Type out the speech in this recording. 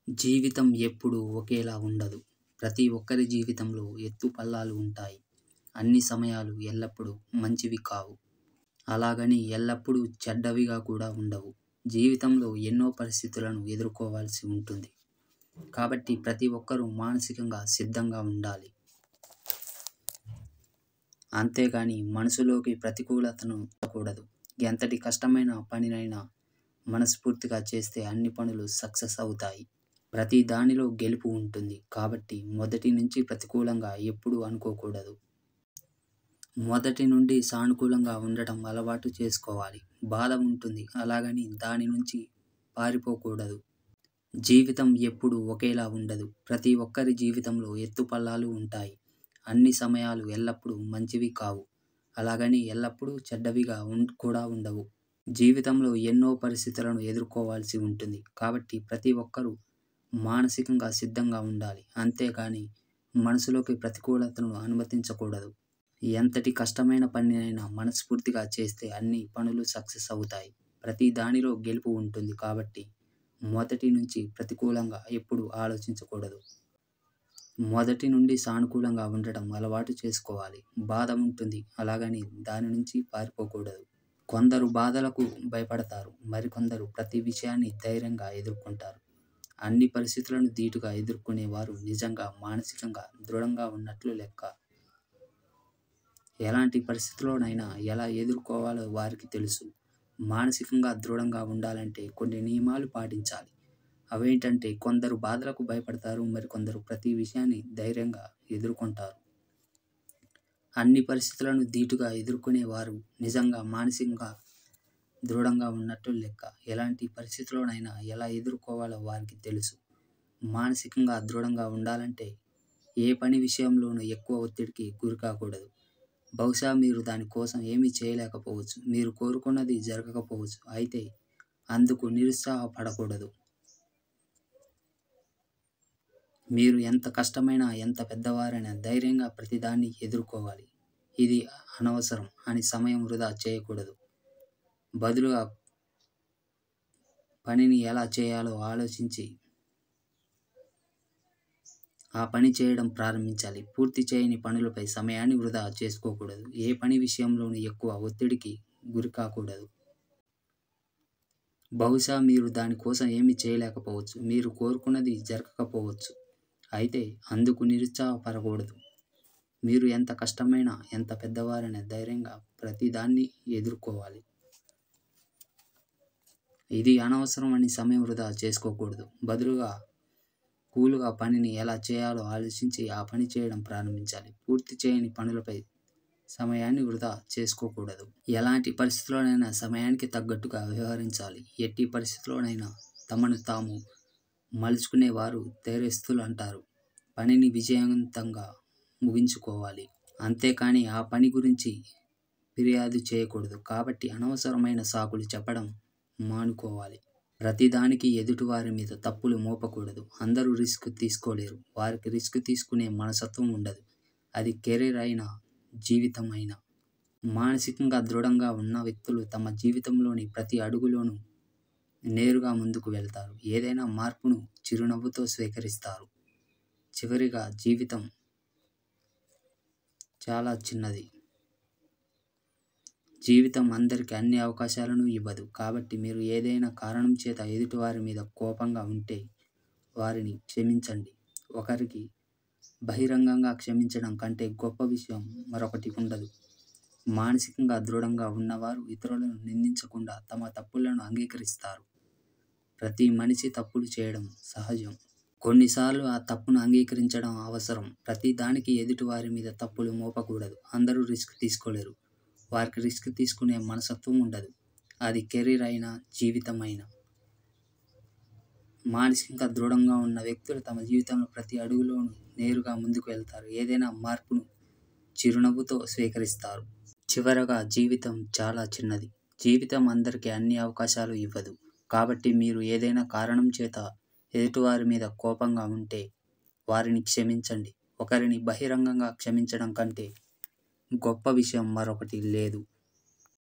జీవితం ఎప్పుడూ ఒకేలా ఉండదు. ప్రతి ఒక్కరి జీవితంలో ఎత్తుపల్లాలు ఉంటాయి. అన్ని సమయాలు ఎల్లప్పుడూ మంచివి కావు. అలాగని ఎల్లప్పుడూ చెడ్డవిగా కూడా ఉండవు. జీవితంలో ఎన్నో పరిస్థితులను ఎదుర్కోవాల్సి ఉంటుంది. కాబట్టి ప్రతి ఒక్కరూ మానసికంగా సిద్ధంగా ఉండాలి. అంతేగాని మనసులోకి ప్రతికూలతను కూడదు. ఎంతటి కష్టమైన పనినైనా మనస్ఫూర్తిగా చేస్తే అన్ని పనులు సక్సెస్ అవుతాయి. ప్రతి దానిలో గెలుపు ఉంటుంది. కాబట్టి మొదటి నుంచి ప్రతికూలంగా ఎప్పుడూ అనుకోకూడదు. మొదటి నుండి సానుకూలంగా ఉండటం అలవాటు చేసుకోవాలి. బాధ ఉంటుంది, అలాగని దాని నుంచి పారిపోకూడదు. జీవితం ఎప్పుడూ ఒకేలా ఉండదు. ప్రతి ఒక్కరి జీవితంలో ఎత్తుపల్లాలు ఉంటాయి. అన్ని సమయాలు ఎల్లప్పుడూ మంచివి కావు. అలాగని ఎల్లప్పుడూ చెడ్డవిగా కూడా ఉండవు. జీవితంలో ఎన్నో పరిస్థితులను ఎదుర్కోవాల్సి ఉంటుంది. కాబట్టి ప్రతి ఒక్కరూ మానసికంగా సిద్ధంగా ఉండాలి. అంతేగాని మనసులోకి ప్రతికూలతను అనుమతించకూడదు. ఎంతటి కష్టమైన పనినైనా మనస్ఫూర్తిగా చేస్తే అన్ని పనులు సక్సెస్ అవుతాయి. ప్రతి దానిలో గెలుపు ఉంటుంది. కాబట్టి మొదటి నుంచి ప్రతికూలంగా ఎప్పుడూ ఆలోచించకూడదు. మొదటి నుండి సానుకూలంగా ఉండటం అలవాటు చేసుకోవాలి. బాధ ఉంటుంది, అలాగని దాని నుంచి పారిపోకూడదు. కొందరు బాధలకు భయపడతారు. మరికొందరు ప్రతి విషయాన్ని ధైర్యంగా ఎదుర్కొంటారు. అన్ని పరిస్థితులను ధీటుగా ఎదుర్కొనే వారు నిజంగా మానసికంగా దృఢంగా ఉన్నట్లు లెక్క. ఎలాంటి పరిస్థితుల్లోనైనా ఎలా ఎదుర్కోవాలో వారికి తెలుసు. మానసికంగా దృఢంగా ఉండాలంటే కొన్ని నియమాలు పాటించాలి. అవేంటంటే కొందరు బాధలకు భయపడతారు, మరికొందరు ప్రతి విషయాన్ని ధైర్యంగా ఎదుర్కొంటారు. అన్ని పరిస్థితులను ధీటుగా ఎదుర్కొనే వారు నిజంగా మానసికంగా దృఢంగా ఉన్నట్టు లెక్క. ఎలాంటి పరిస్థితుల్లోనైనా ఎలా ఎదుర్కోవాలో వారికి తెలుసు. మానసికంగా దృఢంగా ఉండాలంటే ఏ పని విషయంలోనూ ఎక్కువ ఒత్తిడికి గురికాకూడదు. బహుశా మీరు దానికోసం ఏమీ చేయలేకపోవచ్చు. మీరు కోరుకున్నది జరగకపోవచ్చు. అయితే అందుకు నిరుత్సాహపడకూడదు. మీరు ఎంత కష్టమైనా, ఎంత పెద్దవారైనా ధైర్యంగా ప్రతిదాన్ని ఎదుర్కోవాలి. ఇది అనవసరం అని సమయం వృధా చేయకూడదు. బదులుగా పనిని ఎలా చేయాలో ఆలోచించి ఆ పని చేయడం ప్రారంభించాలి. పూర్తి చేయని పనులపై సమయాన్ని వృధా చేసుకోకూడదు. ఏ పని విషయంలోనూ ఎక్కువ ఒత్తిడికి గురికాకూడదు. బహుశా మీరు దానికోసం ఏమీ చేయలేకపోవచ్చు. మీరు కోరుకున్నది జరగకపోవచ్చు. అయితే అందుకు నిరుత్సాహపడకూడదు. మీరు ఎంత కష్టమైనా, ఎంత పెద్దవారైనా ధైర్యంగా ప్రతిదాన్ని ఎదుర్కోవాలి. ఇది అనవసరం అని సమయం వృధా చేసుకోకూడదు. బదులుగా కూల్గా పనిని ఎలా చేయాలో ఆలోచించి ఆ పని చేయడం ప్రారంభించాలి. పూర్తి చేయని పనులపై సమయాన్ని వృధా చేసుకోకూడదు. ఎలాంటి పరిస్థితుల్లోనైనా సమయానికి తగ్గట్టుగా వ్యవహరించాలి. ఎట్టి పరిస్థితుల్లోనైనా తమను తాము మలుచుకునేవారు ధైర్యస్తులు అంటారు. పనిని విజయవంతంగా ముగించుకోవాలి. అంతేకాని ఆ పని గురించి ఫిర్యాదు చేయకూడదు. కాబట్టి అనవసరమైన సాకులు చెప్పడం మానుకోవాలి. ప్రతిదానికి ఎదుటివారి మీద తప్పులు మోపకూడదు. అందరూ రిస్క్ తీసుకోలేరు. వారికి రిస్క్ తీసుకునే మనస్తత్వం ఉండదు. అది కెరీర్ అయినా, జీవితం అయినా. మానసికంగా దృఢంగా ఉన్న వ్యక్తులు తమ జీవితంలోని ప్రతి అడుగులోనూ నేరుగా ముందుకు వెళ్తారు. ఏదైనా మార్పును చిరునవ్వుతో స్వీకరిస్తారు. చివరిగా జీవితం చాలా చిన్నది. జీవితం అందరికీ అన్ని అవకాశాలను ఇవ్వదు. కాబట్టి మీరు ఏదైనా కారణం చేత ఎదుటివారి మీద కోపంగా ఉంటే వారిని క్షమించండి. ఒకరికి బహిరంగంగా క్షమించడం కంటే గొప్ప విషయం మరొకటి ఉండదు. మానసికంగా దృఢంగా ఉన్నవారు ఇతరులను నిందించకుండా తమ తప్పులను అంగీకరిస్తారు. ప్రతి మనిషి తప్పులు చేయడం సహజం. కొన్నిసార్లు ఆ తప్పును అంగీకరించడం అవసరం. ప్రతి దానికి ఎదుటివారి మీద తప్పులు మోపకూడదు. అందరూ రిస్క్ తీసుకోలేరు. వారికి రిస్క్ తీసుకునే మనస్తత్వం ఉండదు. అది కెరీర్ అయినా, జీవితం అయినా. మానసికంగా దృఢంగా ఉన్న వ్యక్తులు తమ జీవితంలో ప్రతి అడుగులోనూ నేరుగా ముందుకు వెళ్తారు. ఏదైనా మార్పును చిరునవ్వుతో స్వీకరిస్తారు. చివరగా జీవితం చాలా చిన్నది. జీవితం అందరికీ అన్ని అవకాశాలు ఇవ్వదు. కాబట్టి మీరు ఏదైనా కారణం చేత ఎదుటివారి మీద కోపంగా ఉంటే వారిని క్షమించండి. ఒకరిని బహిరంగంగా క్షమించడం కంటే గొప్ప విషయం మరొకటి లేదు.